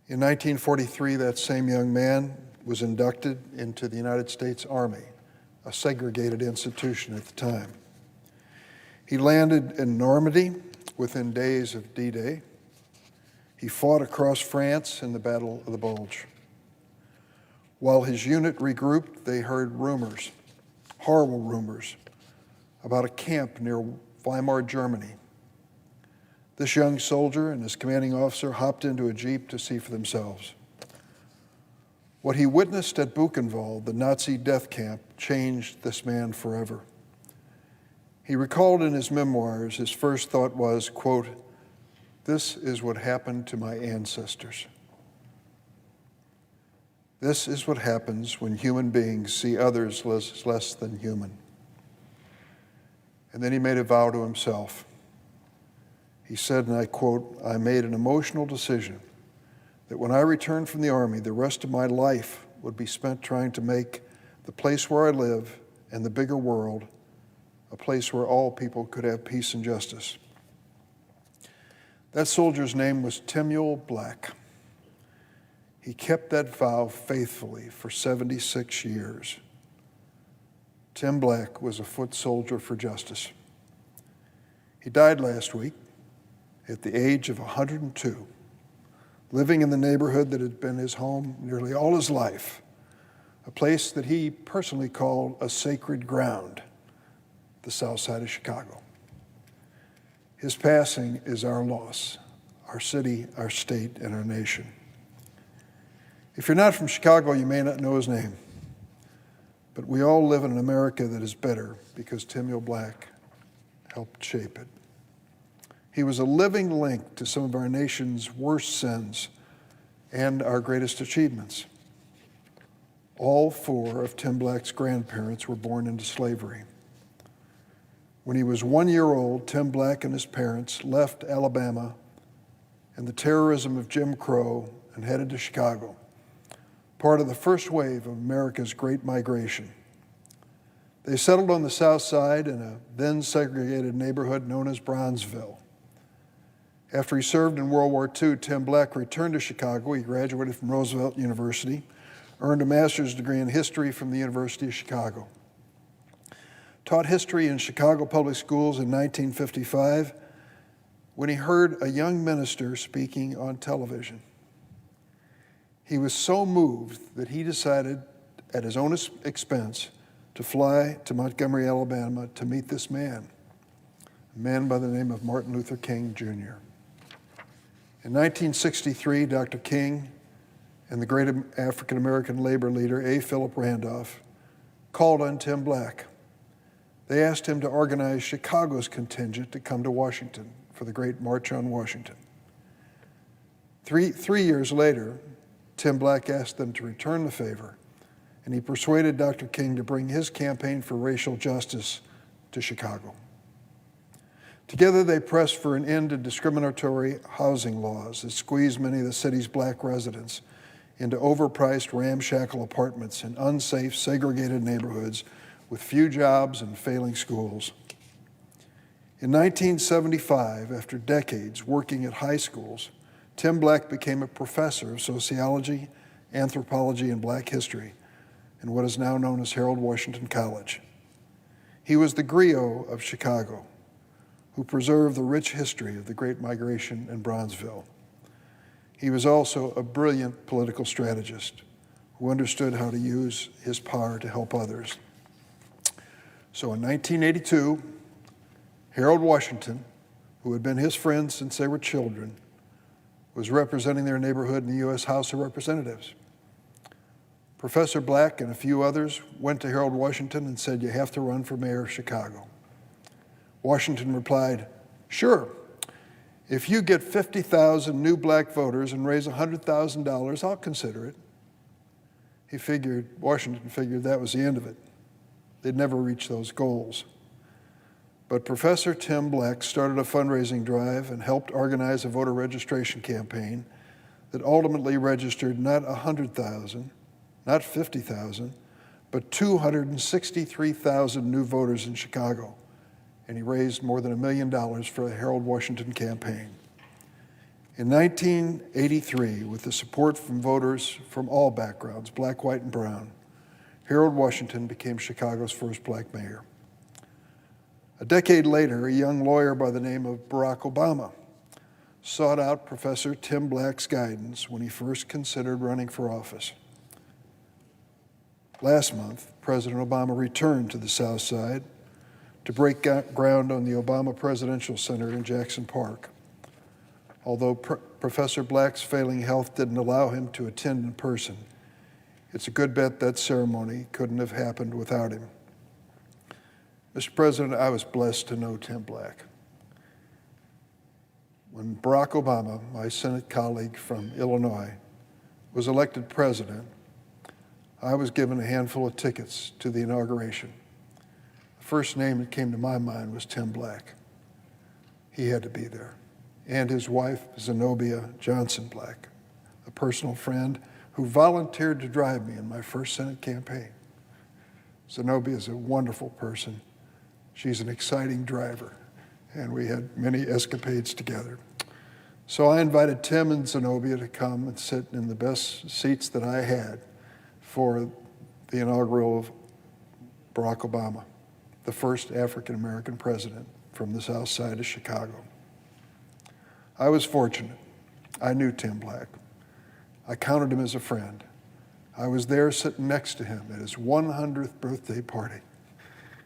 In 1943, that same young man was inducted into the United States Army, a segregated institution at the time. He landed in Normandy within days of D-Day. He fought across France in the Battle of the Bulge. While his unit regrouped, they heard rumors, horrible rumors, about a camp near Weimar, Germany. This young soldier and his commanding officer hopped into a jeep to see for themselves. What he witnessed at Buchenwald, the Nazi death camp, changed this man forever. He recalled in his memoirs, his first thought was, quote, "This is what happened to my ancestors. This is what happens when human beings see others less than human." And then he made a vow to himself. He said, and I quote, "I made an emotional decision that when I returned from the Army, the rest of my life would be spent trying to make the place where I live and the bigger world a place where all people could have peace and justice." That soldier's name was Samuel Black. He kept that vow faithfully for 76 years. Tim Black was a foot soldier for justice. He died last week at the age of 102, living in the neighborhood that had been his home nearly all his life, a place that he personally called a sacred ground, the South Side of Chicago. His passing is our loss, our city, our state, and our nation. If you're not from Chicago, you may not know his name, but we all live in an America that is better because Samuel Black helped shape it. He was a living link to some of our nation's worst sins and our greatest achievements. All four of Tim Black's grandparents were born into slavery. When he was 1 year old, Tim Black and his parents left Alabama and the terrorism of Jim Crow and headed to Chicago, part of the first wave of America's Great Migration. They settled on the South Side in a then segregated neighborhood known as Bronzeville. After he served in World War II, Tim Black returned to Chicago. He graduated from Roosevelt University, earned a master's degree in history from the University of Chicago. Taught history in Chicago public schools in 1955 when he heard a young minister speaking on television. He was so moved that he decided, at his own expense, to fly to Montgomery, Alabama to meet this man, a man by the name of Martin Luther King, Jr. In 1963, Dr. King and the great African-American labor leader, A. Philip Randolph, called on Tim Black. They asked him to organize Chicago's contingent to come to Washington for the Great March on Washington. Three years later, Tim Black asked them to return the favor, and he persuaded Dr. King to bring his campaign for racial justice to Chicago. Together, they pressed for an end to discriminatory housing laws that squeezed many of the city's black residents into overpriced ramshackle apartments in unsafe, segregated neighborhoods with few jobs and failing schools. In 1975, after decades working at high schools, Tim Black became a professor of sociology, anthropology, and black history in what is now known as Harold Washington College. He was the griot of Chicago, who preserved the rich history of the Great Migration in Bronzeville. He was also a brilliant political strategist who understood how to use his power to help others. So in 1982, Harold Washington, who had been his friend since they were children, was representing their neighborhood in the U.S. House of Representatives. Professor Black and a few others went to Harold Washington and said, "You have to run for mayor of Chicago." Washington replied, "Sure, if you get 50,000 new black voters and raise $100,000, I'll consider it." Washington figured that was the end of it. They'd never reach those goals. But Professor Tim Black started a fundraising drive and helped organize a voter registration campaign that ultimately registered not 100,000, not 50,000, but 263,000 new voters in Chicago. And he raised more than $1 million for the Harold Washington campaign. In 1983, with the support from voters from all backgrounds, black, white, and brown, Harold Washington became Chicago's first black mayor. A decade later, a young lawyer by the name of Barack Obama sought out Professor Tim Black's guidance when he first considered running for office. Last month, President Obama returned to the South Side to break ground on the Obama Presidential Center in Jackson Park. Although Professor Black's failing health didn't allow him to attend in person, it's a good bet that ceremony couldn't have happened without him. Mr. President, I was blessed to know Tim Black. When Barack Obama, my Senate colleague from Illinois, was elected president, I was given a handful of tickets to the inauguration. The first name that came to my mind was Tim Black. He had to be there. And his wife, Zenobia Johnson Black, a personal friend who volunteered to drive me in my first Senate campaign. Zenobia is a wonderful person. She's an exciting driver, and we had many escapades together. So I invited Tim and Zenobia to come and sit in the best seats that I had for the inaugural of Barack Obama, the first African-American president from the South Side of Chicago. I was fortunate. I knew Tim Black. I counted him as a friend. I was there sitting next to him at his 100th birthday party.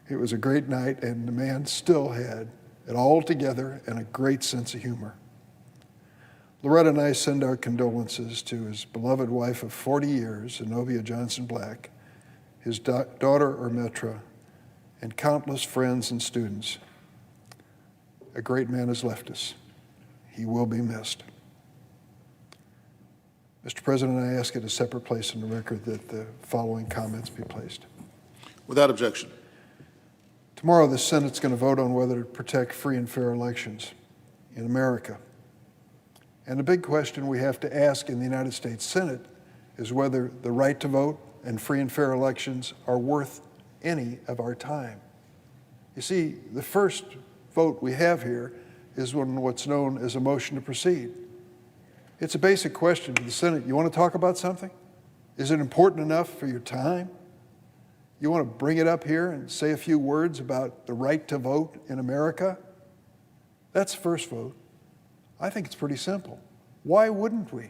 It was a great night, and the man still had it all together and a great sense of humor. Loretta and I send our condolences to his beloved wife of 40 years, Zenobia Johnson Black, his daughter, Ermetra, and countless friends and students. A great man has left us. He will be missed. Mr. President, I ask at a separate place in the record that the following comments be placed. Without objection. Tomorrow, the Senate's going to vote on whether to protect free and fair elections in America. And the big question we have to ask in the United States Senate is whether the right to vote and free and fair elections are worth any of our time. You see, the first vote we have here is on what's known as a motion to proceed. It's a basic question to the Senate. You want to talk about something? Is it important enough for your time? You want to bring it up here and say a few words about the right to vote in America? That's the first vote. I think it's pretty simple. Why wouldn't we,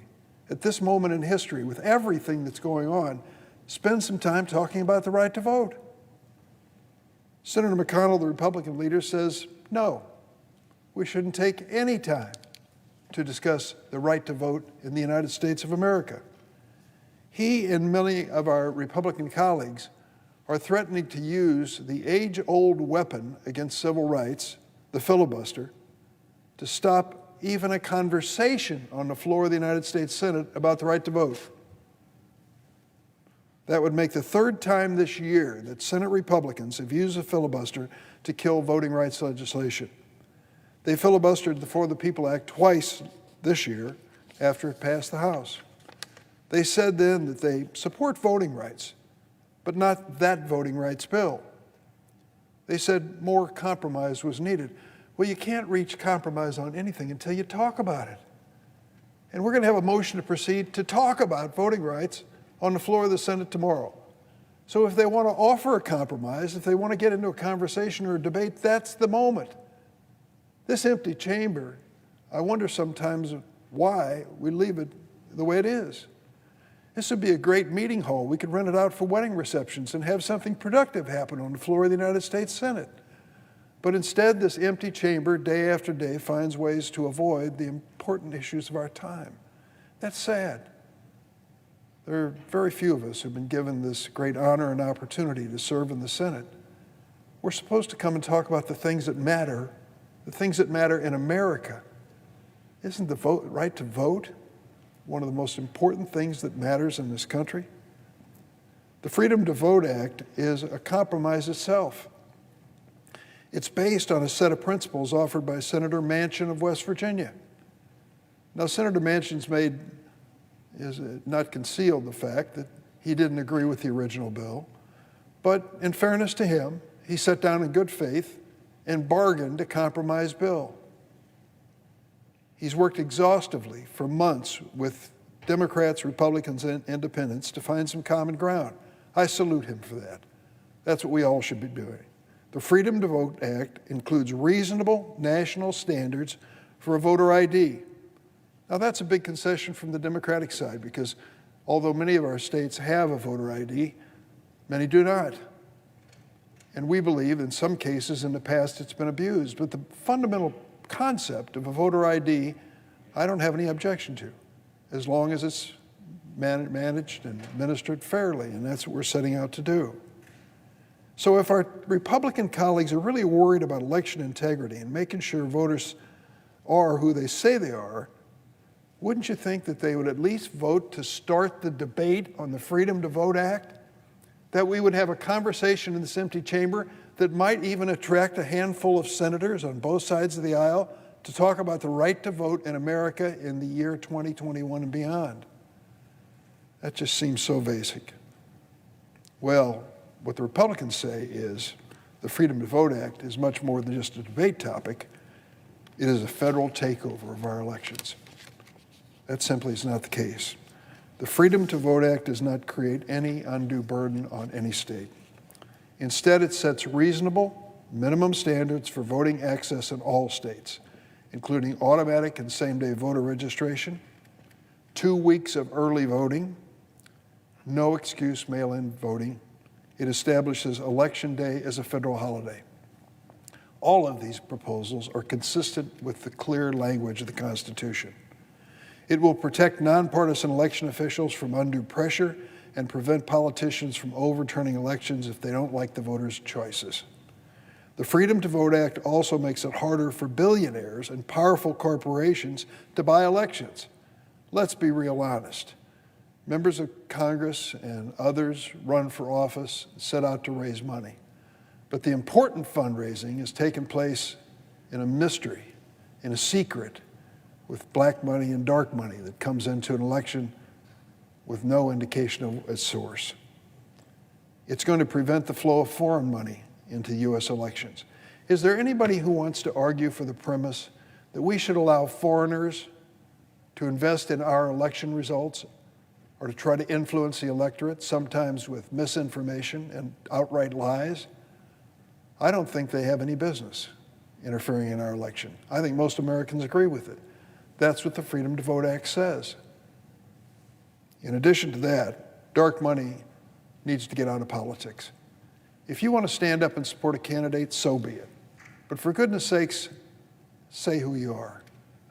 at this moment in history, with everything that's going on, spend some time talking about the right to vote? Senator McConnell, the Republican leader, says no. We shouldn't take any time to discuss the right to vote in the United States of America. He and many of our Republican colleagues are threatening to use the age-old weapon against civil rights, the filibuster, to stop even a conversation on the floor of the United States Senate about the right to vote. That would make the third time this year that Senate Republicans have used the filibuster to kill voting rights legislation. They filibustered the For the People Act twice this year after it passed the House. They said then that they support voting rights, but not that voting rights bill. They said more compromise was needed. Well, you can't reach compromise on anything until you talk about it. And we're going to have a motion to proceed to talk about voting rights on the floor of the Senate tomorrow. So if they want to offer a compromise, if they want to get into a conversation or a debate, that's the moment. This empty chamber, I wonder sometimes why we leave it the way it is. This would be a great meeting hall. We could rent it out for wedding receptions and have something productive happen on the floor of the United States Senate. But instead, this empty chamber, day after day, finds ways to avoid the important issues of our time. That's sad. There are very few of us who've been given this great honor and opportunity to serve in the Senate. We're supposed to come and talk about the things that matter in America. Isn't the right to vote one of the most important things that matters in this country? The Freedom to Vote Act is a compromise itself. It's based on a set of principles offered by Senator Manchin of West Virginia. Now, Senator Manchin's not concealed the fact that he didn't agree with the original bill, but in fairness to him, he sat down in good faith and bargained a compromise bill. He's worked exhaustively for months with Democrats, Republicans, and independents to find some common ground. I salute him for that. That's what we all should be doing. The Freedom to Vote Act includes reasonable national standards for a voter ID. Now, that's a big concession from the Democratic side because although many of our states have a voter ID, many do not. And we believe in some cases in the past it's been abused. But the fundamental concept of a voter ID, I don't have any objection to, as long as it's managed and administered fairly, and that's what we're setting out to do. So if our Republican colleagues are really worried about election integrity and making sure voters are who they say they are, wouldn't you think that they would at least vote to start the debate on the Freedom to Vote Act? That we would have a conversation in this empty chamber that might even attract a handful of senators on both sides of the aisle to talk about the right to vote in America in the year 2021 and beyond. That just seems so basic. Well, what the Republicans say is the Freedom to Vote Act is much more than just a debate topic. It is a federal takeover of our elections. That simply is not the case. The Freedom to Vote Act does not create any undue burden on any state. Instead, it sets reasonable minimum standards for voting access in all states, including automatic and same-day voter registration, 2 weeks of early voting, no excuse mail-in voting. It establishes Election Day as a federal holiday. All of these proposals are consistent with the clear language of the Constitution. It will protect nonpartisan election officials from undue pressure and prevent politicians from overturning elections if they don't like the voters' choices. The Freedom to Vote Act also makes it harder for billionaires and powerful corporations to buy elections. Let's be real honest. Members of Congress and others run for office, set out to raise money. But the important fundraising is taking place in a mystery, in a secret, with black money and dark money that comes into an election with no indication of its source. It's going to prevent the flow of foreign money into U.S. elections. Is there anybody who wants to argue for the premise that we should allow foreigners to invest in our election results or to try to influence the electorate, sometimes with misinformation and outright lies? I don't think they have any business interfering in our election. I think most Americans agree with it. That's what the Freedom to Vote Act says. In addition to that, dark money needs to get out of politics. If you want to stand up and support a candidate, so be it. But for goodness sakes, say who you are.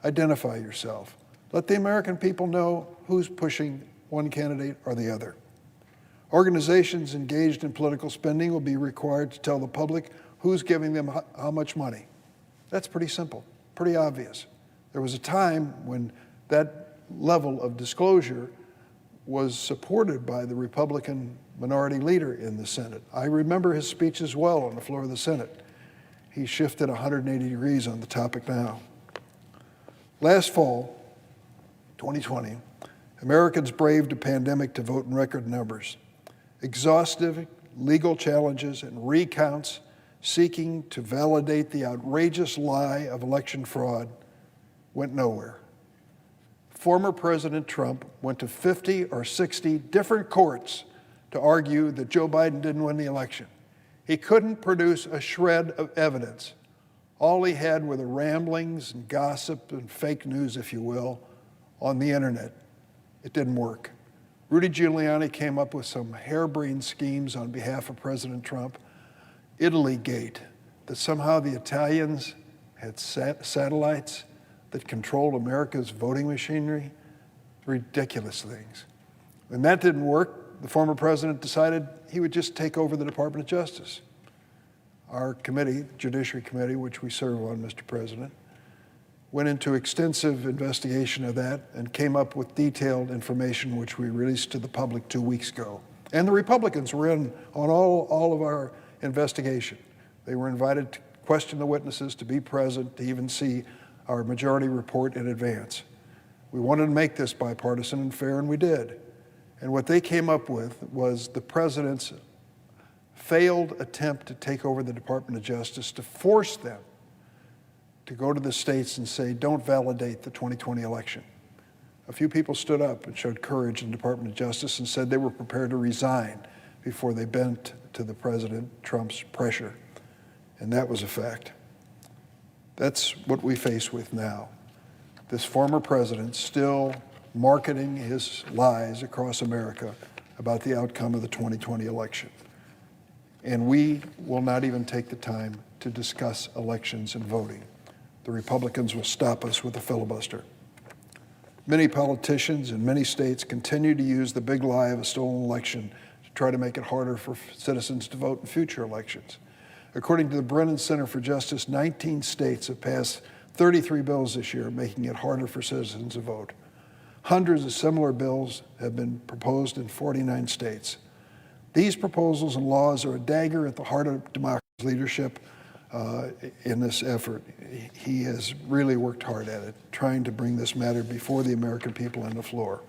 Identify yourself. Let the American people know who's pushing one candidate or the other. Organizations engaged in political spending will be required to tell the public who's giving them how much money. That's pretty simple, pretty obvious. There was a time when that level of disclosure was supported by the Republican minority leader in the Senate. I remember his speech as well on the floor of the Senate. He shifted 180 degrees on the topic now. Last fall, 2020, Americans braved a pandemic to vote in record numbers. Exhaustive legal challenges and recounts seeking to validate the outrageous lie of election fraud went nowhere. Former President Trump went to 50 or 60 different courts to argue that Joe Biden didn't win the election. He couldn't produce a shred of evidence. All he had were the ramblings and gossip and fake news, if you will, on the internet. It didn't work. Rudy Giuliani came up with some harebrained schemes on behalf of President Trump. Italy-gate, that somehow the Italians had satellites that controlled America's voting machinery. Ridiculous things. When that didn't work, the former president decided he would just take over the Department of Justice. Our committee, Judiciary Committee, which we serve on, Mr. President, went into extensive investigation of that and came up with detailed information which we released to the public 2 weeks ago. And the Republicans were in on all of our investigation. They were invited to question the witnesses, to be present, to even see our majority report in advance. We wanted to make this bipartisan and fair, and we did. And what they came up with was the president's failed attempt to take over the Department of Justice to force them to go to the states and say, don't validate the 2020 election. A few people stood up and showed courage in the Department of Justice and said they were prepared to resign before they bent to the President Trump's pressure. And that was a fact. That's what we face with now. This former president still marketing his lies across America about the outcome of the 2020 election. And we will not even take the time to discuss elections and voting. The Republicans will stop us with a filibuster. Many politicians in many states continue to use the big lie of a stolen election to try to make it harder for citizens to vote in future elections. According to the Brennan Center for Justice, 19 states have passed 33 bills this year, making it harder for citizens to vote. Hundreds of similar bills have been proposed in 49 states. These proposals and laws are a dagger at the heart of democracy's leadership in this effort. He has really worked hard at it, trying to bring this matter before the American people on the floor.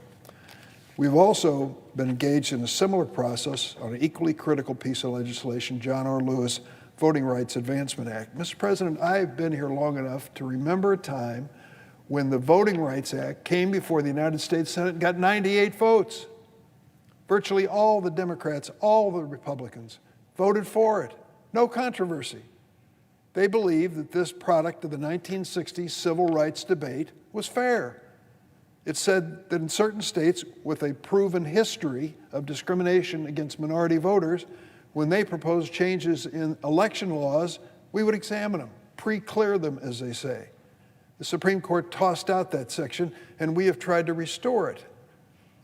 We've also been engaged in a similar process on an equally critical piece of legislation, John R. Lewis Voting Rights Advancement Act. Mr. President, I've been here long enough to remember a time when the Voting Rights Act came before the United States Senate and got 98 votes. Virtually all the Democrats, all the Republicans voted for it. No controversy. They believed that this product of the 1960s civil rights debate was fair. It said that in certain states with a proven history of discrimination against minority voters, when they proposed changes in election laws, we would examine them, pre-clear them, as they say. The Supreme Court tossed out that section, and we have tried to restore it.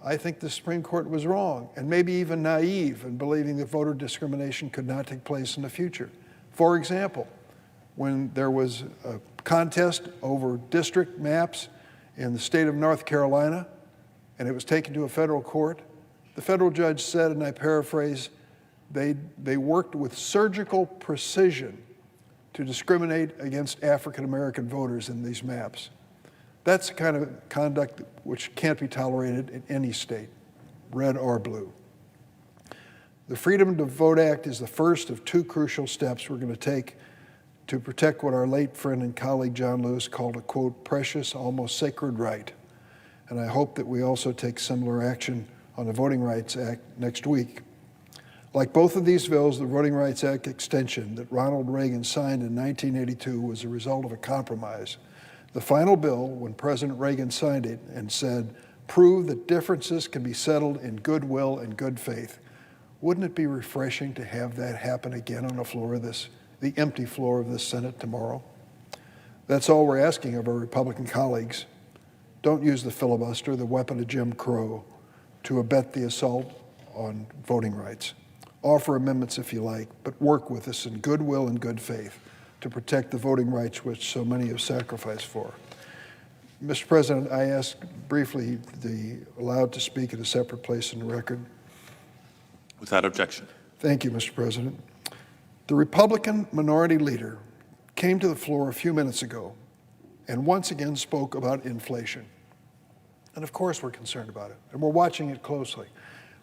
I think the Supreme Court was wrong, and maybe even naive in believing that voter discrimination could not take place in the future. For example, when there was a contest over district maps in the state of North Carolina, and it was taken to a federal court, the federal judge said, and I paraphrase, they worked with surgical precision to discriminate against African-American voters in these maps. That's the kind of conduct which can't be tolerated in any state, red or blue. The Freedom to Vote Act is the first of two crucial steps we're going to take to protect what our late friend and colleague John Lewis called a, quote, precious, almost sacred right. And I hope that we also take similar action on the Voting Rights Act next week. Like both of these bills, the Voting Rights Act extension that Ronald Reagan signed in 1982 was a result of a compromise. The final bill, when President Reagan signed it and said, prove that differences can be settled in goodwill and good faith, wouldn't it be refreshing to have that happen again on the floor of this, the empty floor of this Senate tomorrow? That's all we're asking of our Republican colleagues. Don't use the filibuster, the weapon of Jim Crow, to abet the assault on voting rights. Offer amendments if you like, but work with us in goodwill and good faith to protect the voting rights which so many have sacrificed for. Mr. President, I ask briefly to be allowed to speak at a separate place in the record. Without objection. Thank you, Mr. President. The Republican minority leader came to the floor a few minutes ago and once again spoke about inflation. And of course we're concerned about it, and we're watching it closely.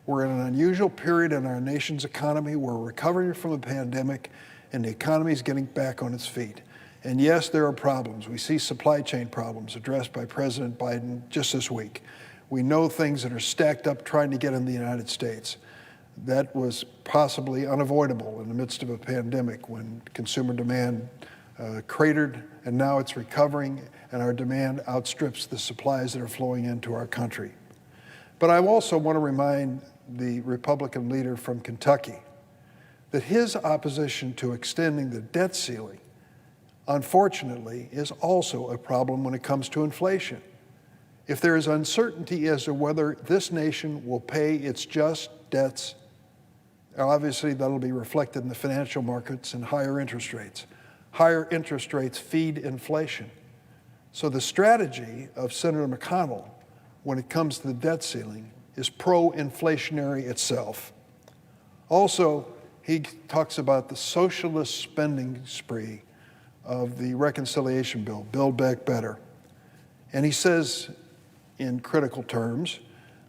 We're in an unusual period in our nation's economy. We're recovering from a pandemic, and the economy is getting back on its feet. And yes, there are problems. We see supply chain problems addressed by President Biden just this week. We know things that are stacked up trying to get in the United States. That was possibly unavoidable in the midst of a pandemic when consumer demand cratered, and now it's recovering, and our demand outstrips the supplies that are flowing into our country. But I also want to remind the Republican leader from Kentucky that his opposition to extending the debt ceiling, unfortunately, is also a problem when it comes to inflation. If there is uncertainty as to whether this nation will pay its just debts, obviously that'll be reflected in the financial markets and higher interest rates. Higher interest rates feed inflation. So the strategy of Senator McConnell when it comes to the debt ceiling is pro-inflationary itself. Also, he talks about the socialist spending spree of the reconciliation bill, Build Back Better. And he says in critical terms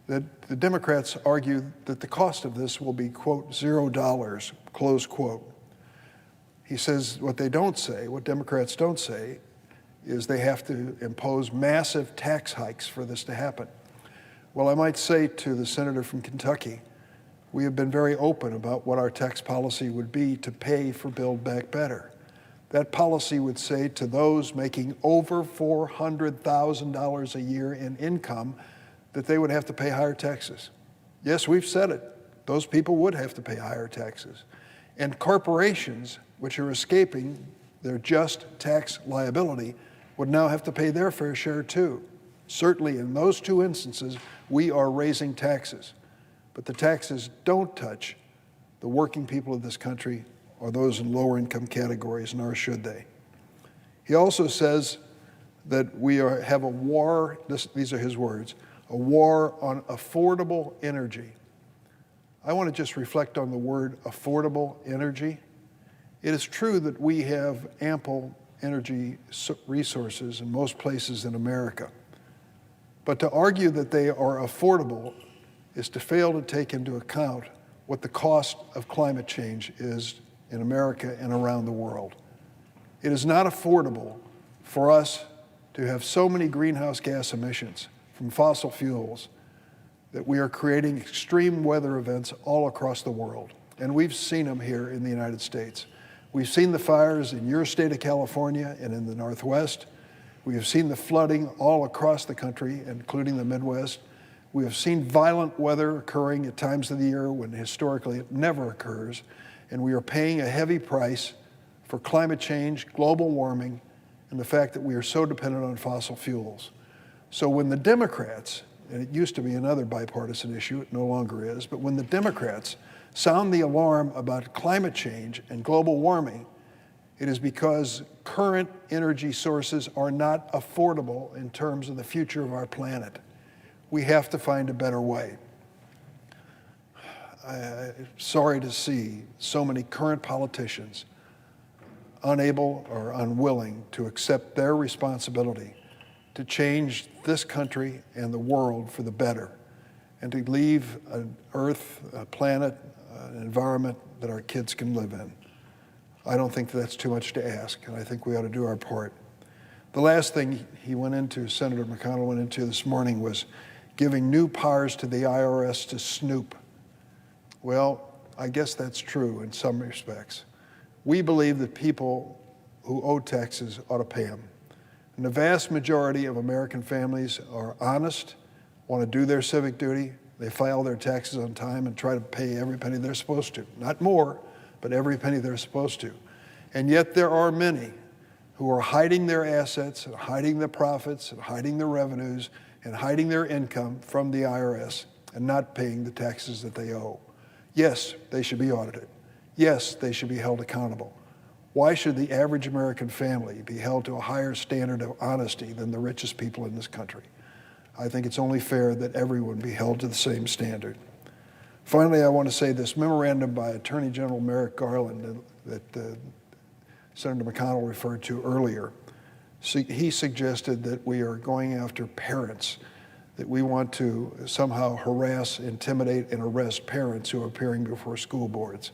that the Democrats argue that the cost of this will be, quote, $0, close quote. He says what they don't say, what Democrats don't say, is they have to impose massive tax hikes for this to happen. Well, I might say to the senator from Kentucky, we have been very open about what our tax policy would be to pay for Build Back Better. That policy would say to those making over $400,000 a year in income that they would have to pay higher taxes. Yes, we've said it. Those people would have to pay higher taxes. And corporations, which are escaping their just tax liability, would now have to pay their fair share too. Certainly in those two instances, we are raising taxes. But the taxes don't touch the working people of this country or those in lower income categories, nor should they. He also says that we have a war, these are his words, a war on affordable energy. I want to just reflect on the word affordable energy. It is true that we have ample energy resources in most places in America. But to argue that they are affordable is to fail to take into account what the cost of climate change is in America and around the world. It is not affordable for us to have so many greenhouse gas emissions from fossil fuels that we are creating extreme weather events all across the world. And we've seen them here in the United States. We've seen the fires in your state of California and in the Northwest. We have seen the flooding all across the country, including the Midwest. We have seen violent weather occurring at times of the year when historically it never occurs. And we are paying a heavy price for climate change, global warming, and the fact that we are so dependent on fossil fuels. So when the Democrats, and it used to be another bipartisan issue, it no longer is, but when the Democrats sound the alarm about climate change and global warming, it is because current energy sources are not affordable in terms of the future of our planet. We have to find a better way. I'm sorry to see so many current politicians unable or unwilling to accept their responsibility to change this country and the world for the better, and to leave an earth, a planet, an environment that our kids can live in. I don't think that's too much to ask, and I think we ought to do our part. The last thing Senator McConnell went into this morning was giving new powers to the IRS to snoop. Well, I guess that's true in some respects. We believe that people who owe taxes ought to pay them. And the vast majority of American families are honest, want to do their civic duty. They file their taxes on time and try to pay every penny they're supposed to. Not more, but every penny they're supposed to. And yet there are many who are hiding their assets and hiding their profits and hiding their revenues and hiding their income from the IRS and not paying the taxes that they owe. Yes, they should be audited. Yes, they should be held accountable. Why should the average American family be held to a higher standard of honesty than the richest people in this country? I think it's only fair that everyone be held to the same standard. Finally, I want to say this memorandum by Attorney General Merrick Garland that Senator McConnell referred to earlier. He suggested that we are going after parents, that we want to somehow harass, intimidate, and arrest parents who are appearing before school boards.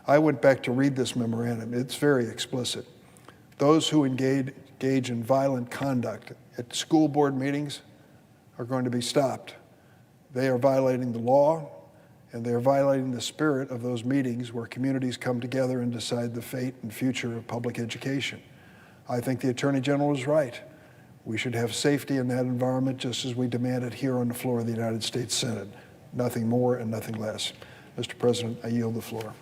I went back to read this memorandum. It's very explicit. Those who engage in violent conduct at school board meetings are going to be stopped. They are violating the law, and they are violating the spirit of those meetings where communities come together and decide the fate and future of public education. I think the Attorney General is right. We should have safety in that environment just as we demand it here on the floor of the United States Senate. Nothing more and nothing less. Mr. President, I yield the floor.